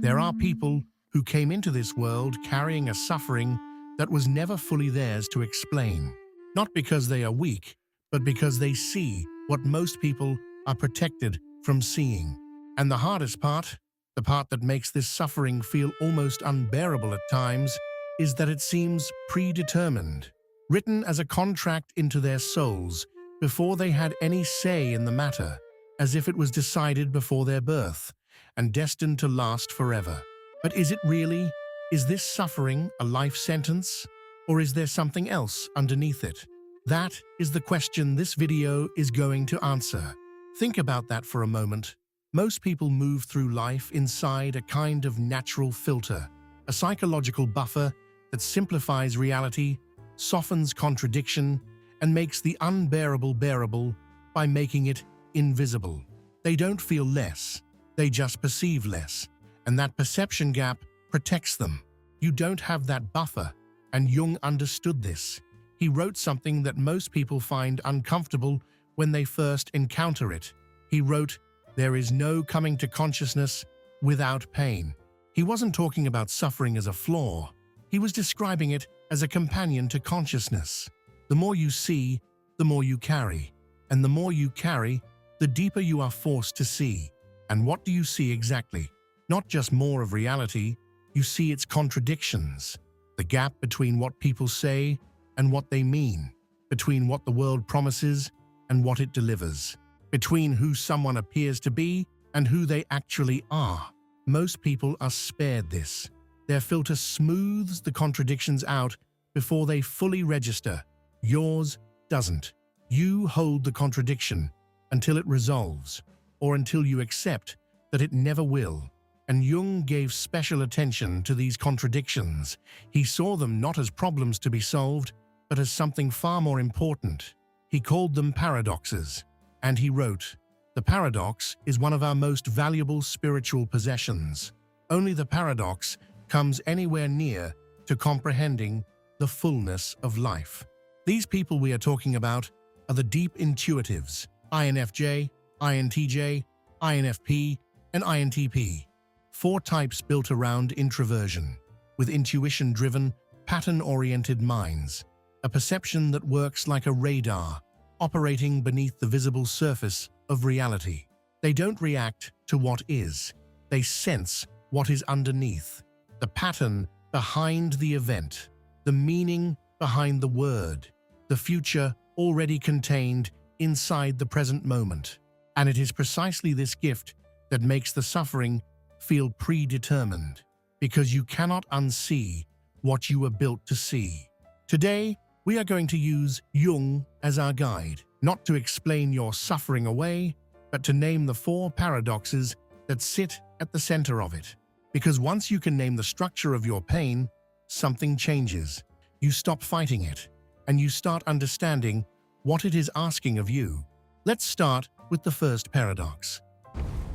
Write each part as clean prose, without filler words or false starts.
There are people who came into this world carrying a suffering that was never fully theirs to explain. Not because they are weak, but because they see what most people are protected from seeing. And the hardest part, the part that makes this suffering feel almost unbearable at times, is that it seems predetermined, written as a contract into their souls before they had any say in the matter, as if it was decided before their birth and destined to last forever. But is it really? Is this suffering a life sentence? Or is there something else underneath it? That is the question this video is going to answer. Think about that for a moment. Most people move through life inside a kind of natural filter, a psychological buffer that simplifies reality, softens contradiction, and makes the unbearable bearable by making it invisible. They don't feel less, they just perceive less, and that perception gap protects them. You don't have that buffer, and Jung understood this. He wrote something that most people find uncomfortable when they first encounter it. He wrote, "There is no coming to consciousness without pain." He wasn't talking about suffering as a flaw. He was describing it as a companion to consciousness. The more you see, the more you carry. And the more you carry, the deeper you are forced to see. And what do you see exactly? Not just more of reality, you see its contradictions. The gap between what people say and what they mean. Between what the world promises and what it delivers. Between who someone appears to be and who they actually are. Most people are spared this. Their filter smooths the contradictions out before they fully register. Yours doesn't. You hold the contradiction until it resolves, or until you accept that it never will. And Jung gave special attention to these contradictions. He saw them not as problems to be solved, but as something far more important. He called them paradoxes. And he wrote, "The paradox is one of our most valuable spiritual possessions. Only the paradox comes anywhere near to comprehending the fullness of life." These people we are talking about are the deep intuitives, INFJ, INTJ, INFP, and INTP. 4 types built around introversion, with intuition-driven, pattern-oriented minds, a perception that works like a radar, operating beneath the visible surface of reality. They don't react to what is, they sense what is underneath. The pattern behind the event, the meaning behind the word, the future already contained inside the present moment. And it is precisely this gift that makes the suffering feel predetermined, because you cannot unsee what you were built to see. Today, we are going to use Jung as our guide, not to explain your suffering away, but to name the 4 paradoxes that sit at the center of it. Because once you can name the structure of your pain, something changes. You stop fighting it, and you start understanding what it is asking of you. Let's start with the first paradox.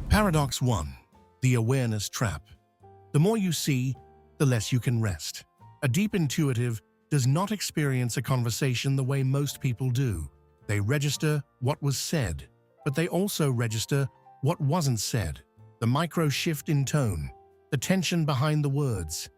Paradox 1. The awareness trap. The more you see, the less you can rest. A deep intuitive does not experience a conversation the way most people do. They register what was said, but they also register what wasn't said. The micro shift in tone, the tension behind the words,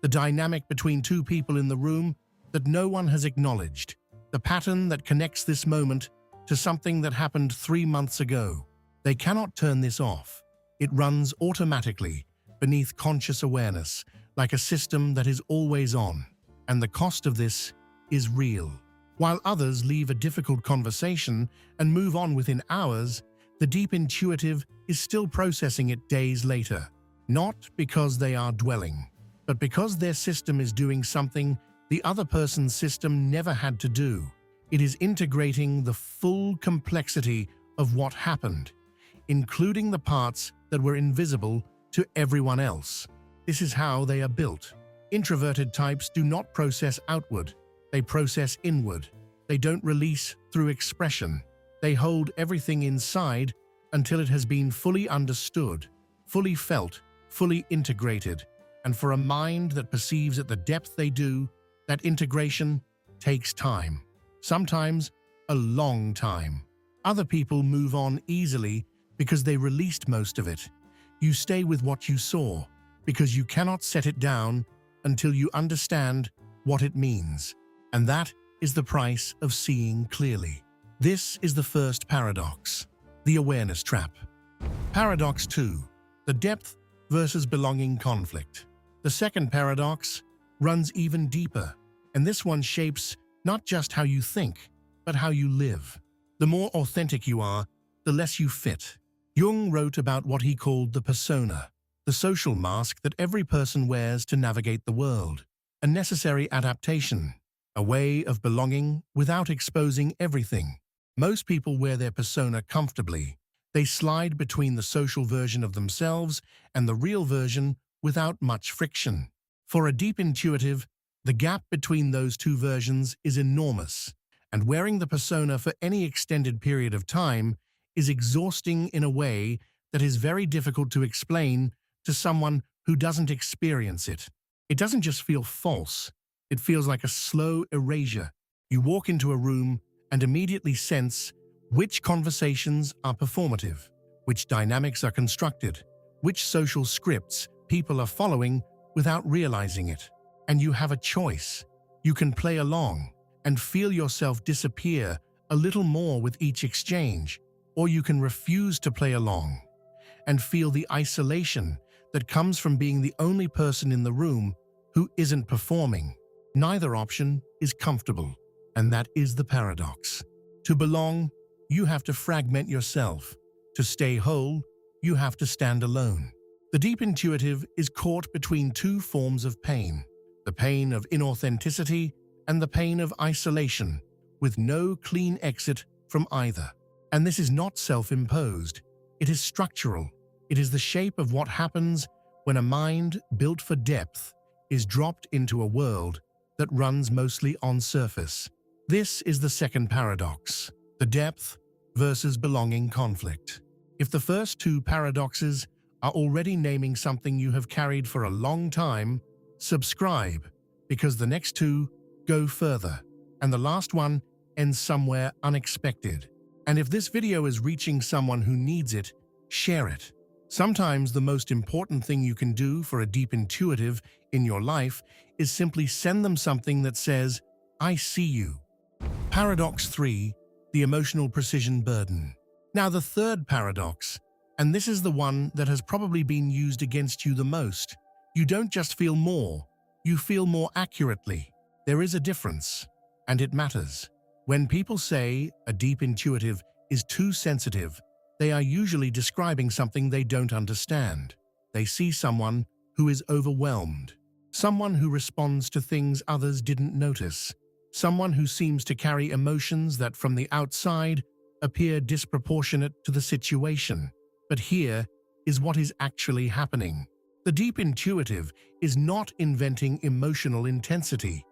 the dynamic between 2 people in the room that no one has acknowledged, the pattern that connects this moment to something that happened 3 months ago. They cannot turn this off. It runs automatically beneath conscious awareness, like a system that is always on. And the cost of this is real. While others leave a difficult conversation and move on within hours, the deep intuitive is still processing it days later. Not because they are dwelling, but because their system is doing something the other person's system never had to do. It is integrating the full complexity of what happened, including the parts that were invisible to everyone else. This is how they are built. Introverted types do not process outward, they process inward. They don't release through expression. They hold everything inside until it has been fully understood, fully felt, fully integrated. And for a mind that perceives at the depth they do, that integration takes time. Sometimes a long time. Other people move on easily because they released most of it. You stay with what you saw, because you cannot set it down until you understand what it means. And that is the price of seeing clearly. This is the first paradox, the awareness trap. Paradox 2, the depth versus belonging conflict. The second paradox runs even deeper, and this one shapes not just how you think, but how you live. The more authentic you are, the less you fit. Jung wrote about what he called the persona, the social mask that every person wears to navigate the world, a necessary adaptation, a way of belonging without exposing everything. Most people wear their persona comfortably. They slide between the social version of themselves and the real version without much friction. For a deep intuitive, the gap between those two versions is enormous, and wearing the persona for any extended period of time is exhausting in a way that is very difficult to explain to someone who doesn't experience it. It doesn't just feel false, it feels like a slow erasure. You walk into a room and immediately sense which conversations are performative, which dynamics are constructed, which social scripts people are following without realizing it. And you have a choice. You can play along and feel yourself disappear a little more with each exchange, or you can refuse to play along and feel the isolation that comes from being the only person in the room who isn't performing. Neither option is comfortable, and that is the paradox. To belong, you have to fragment yourself. To stay whole, you have to stand alone. The deep intuitive is caught between two forms of pain, the pain of inauthenticity and the pain of isolation, with no clean exit from either. And this is not self-imposed. It is structural. It is the shape of what happens when a mind built for depth is dropped into a world that runs mostly on surface. This is the second paradox, the depth versus belonging conflict. If the first two paradoxes are already naming something you have carried for a long time, subscribe, because the next two go further, and the last one ends somewhere unexpected. And if this video is reaching someone who needs it, share it. Sometimes the most important thing you can do for a deep intuitive in your life is simply send them something that says, "I see you." Paradox 3, the emotional precision burden. Now the third paradox, and this is the one that has probably been used against you the most. You don't just feel more, you feel more accurately. There is a difference, and it matters. When people say a deep intuitive is too sensitive, they are usually describing something they don't understand. They see someone who is overwhelmed, someone who responds to things others didn't notice, someone who seems to carry emotions that from the outside appear disproportionate to the situation. But here is what is actually happening. The deep intuitive is not inventing emotional intensity.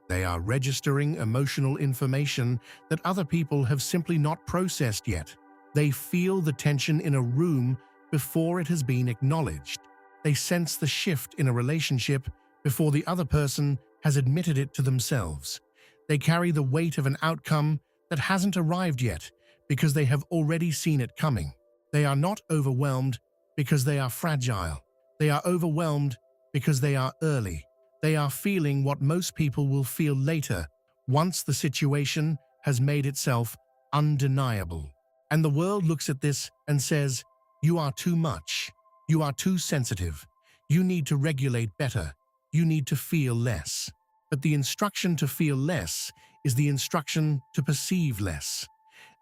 They are registering emotional information that other people have simply not processed yet. They feel the tension in a room before it has been acknowledged. They sense the shift in a relationship before the other person has admitted it to themselves. They carry the weight of an outcome that hasn't arrived yet because they have already seen it coming. They are not overwhelmed because they are fragile. They are overwhelmed because they are early. They are feeling what most people will feel later, once the situation has made itself undeniable. And the world looks at this and says, "You are too much. You are too sensitive. You need to regulate better. You need to feel less." But the instruction to feel less is the instruction to perceive less.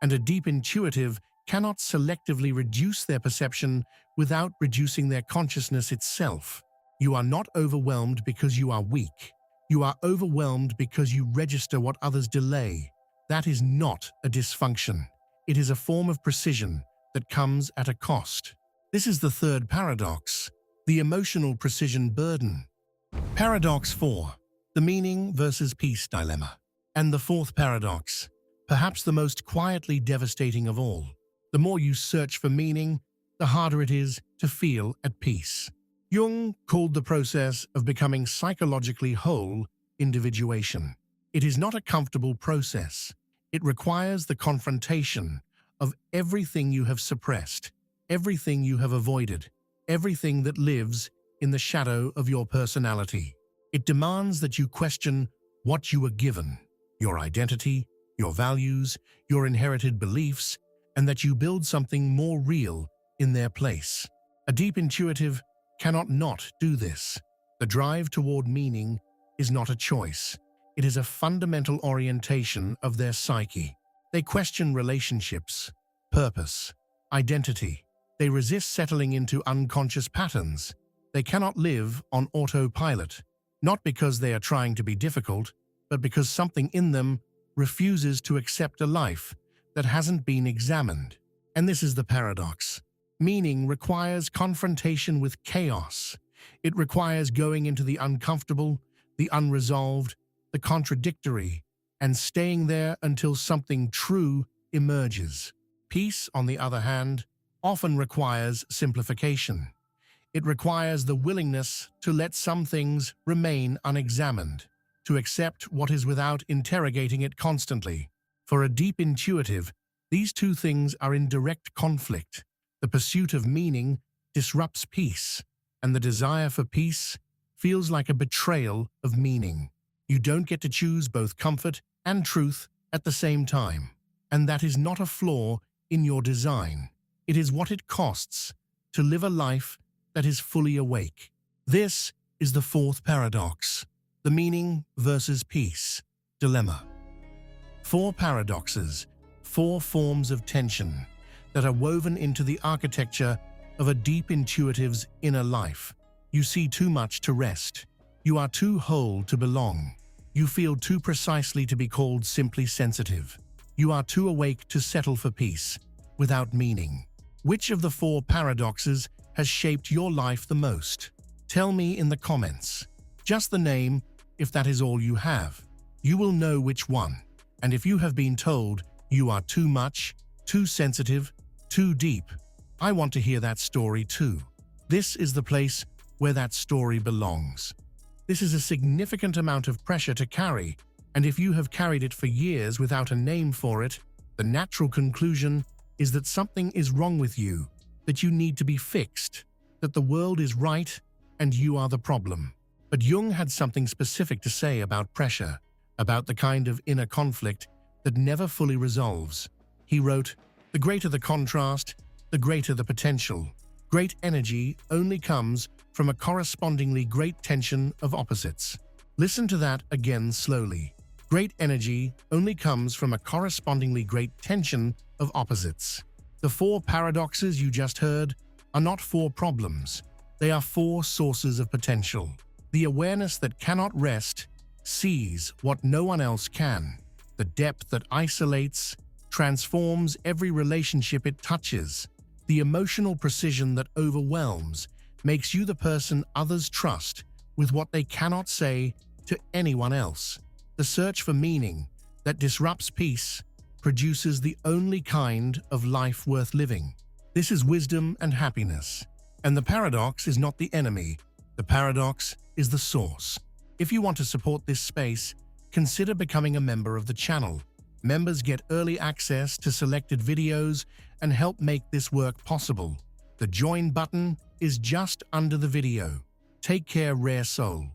And a deep intuitive cannot selectively reduce their perception without reducing their consciousness itself. You are not overwhelmed because you are weak. You are overwhelmed because you register what others delay. That is not a dysfunction. It is a form of precision that comes at a cost. This is the third paradox, the emotional precision burden. Paradox 4, the meaning versus peace dilemma. And the fourth paradox, perhaps the most quietly devastating of all. The more you search for meaning, the harder it is to feel at peace. Jung called the process of becoming psychologically whole individuation. It is not a comfortable process. It requires the confrontation of everything you have suppressed, everything you have avoided, everything that lives in the shadow of your personality. It demands that you question what you were given, your identity, your values, your inherited beliefs, and that you build something more real in their place. A deep intuitive cannot not do this. The drive toward meaning is not a choice. It is a fundamental orientation of their psyche. They question relationships, purpose, identity. They resist settling into unconscious patterns. They cannot live on autopilot, not because they are trying to be difficult, but because something in them refuses to accept a life that hasn't been examined. And this is the paradox. Meaning requires confrontation with chaos. It requires going into the uncomfortable, the unresolved, the contradictory, and staying there until something true emerges. Peace, on the other hand, often requires simplification. It requires the willingness to let some things remain unexamined, to accept what is without interrogating it constantly. For a deep intuitive, these two things are in direct conflict. The pursuit of meaning disrupts peace, and the desire for peace feels like a betrayal of meaning. You don't get to choose both comfort and truth at the same time. And that is not a flaw in your design. It is what it costs to live a life that is fully awake. This is the fourth paradox, the meaning versus peace dilemma. 4 paradoxes, 4 forms of tension that are woven into the architecture of a deep intuitive's inner life. You see too much to rest. You are too whole to belong. You feel too precisely to be called simply sensitive. You are too awake to settle for peace without meaning. Which of the 4 paradoxes has shaped your life the most? Tell me in the comments. Just the name, if that is all you have. You will know which one. And if you have been told you are too much, too sensitive, too deep, I want to hear that story too. This is the place where that story belongs. This is a significant amount of pressure to carry, and if you have carried it for years without a name for it, the natural conclusion is that something is wrong with you, that you need to be fixed, that the world is right and you are the problem. But Jung had something specific to say about pressure, about the kind of inner conflict that never fully resolves. He wrote, "The greater the contrast, the greater the potential. Great energy only comes from a correspondingly great tension of opposites." Listen to that again slowly. Great energy only comes from a correspondingly great tension of opposites. The 4 paradoxes you just heard are not 4 problems. They are 4 sources of potential. The awareness that cannot rest sees what no one else can. The depth that isolates transforms every relationship it touches. The emotional precision that overwhelms makes you the person others trust with what they cannot say to anyone else. The search for meaning that disrupts peace produces the only kind of life worth living. This is wisdom and happiness. And the paradox is not the enemy. The paradox is the source. If you want to support this space, consider becoming a member of the channel. Members get early access to selected videos and help make this work possible. The join button is just under the video. Take care, rare soul.